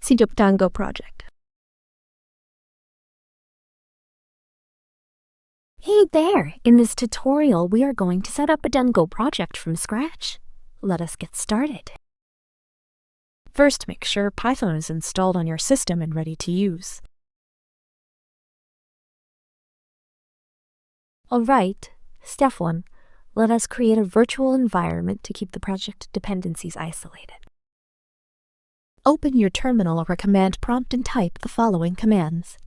See the Django project. Hey there! In this tutorial, we are going to set up a Django project from scratch. Let us get started. First, make sure Python is installed on your system and ready to use. Alright, step 1. Let us create a virtual environment to keep the project dependencies isolated. Open your terminal or command prompt and type the following commands.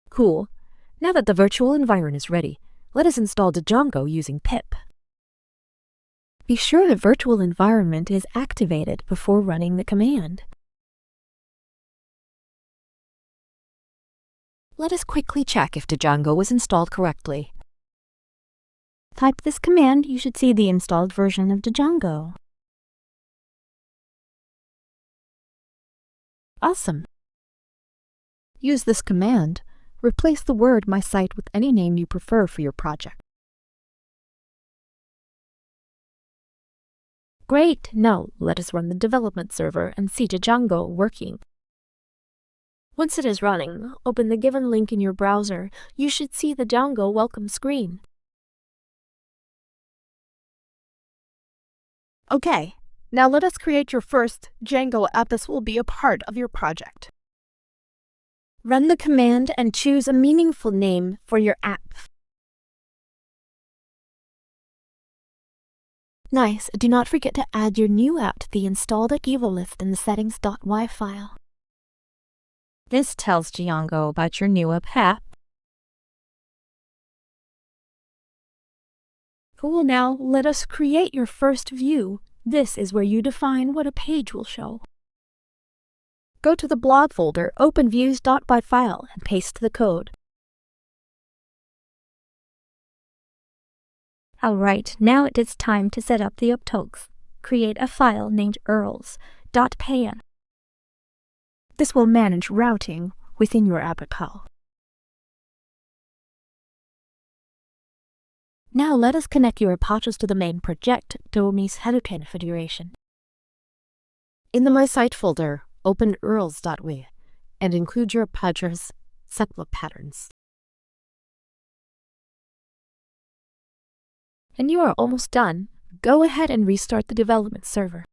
Cool. Now that the virtual environment is ready, let us install Django using pip. Be sure the virtual environment is activated before running the command. Let us quickly check if Django was installed correctly. Type this command, you should see the installed version of Django. Awesome. Use this command. Replace the word my site with any name you prefer for your project. Great! Now let us run the development server and see Django working. Once it is running, open the given link in your browser. You should see the Django welcome screen. Okay, now let us create your first Django app. This will be a part of your project. Run the command and choose a meaningful name for your app. Nice. Do not forget to add your new app to the install.py list in the settings.py file. This tells Django about your new app. Cool, now let us create your first view. This is where you define what a page will show. Go to the blog folder, open views.py file, and paste the code. Alright, now it is time to set up the uptools. Create a file named urls.py. This will manage routing within your app call. Now let us connect your apaches to the main project to omit header configuration. In the My Site folder, open urls.py and include your apaches settlement patterns. And you are almost done. Go ahead and restart the development server.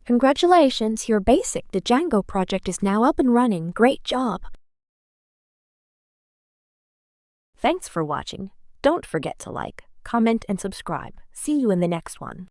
Congratulations, your basic Django project is now up and running. Great job! Thanks for watching. Don't forget to like, comment, and subscribe. See you in the next one.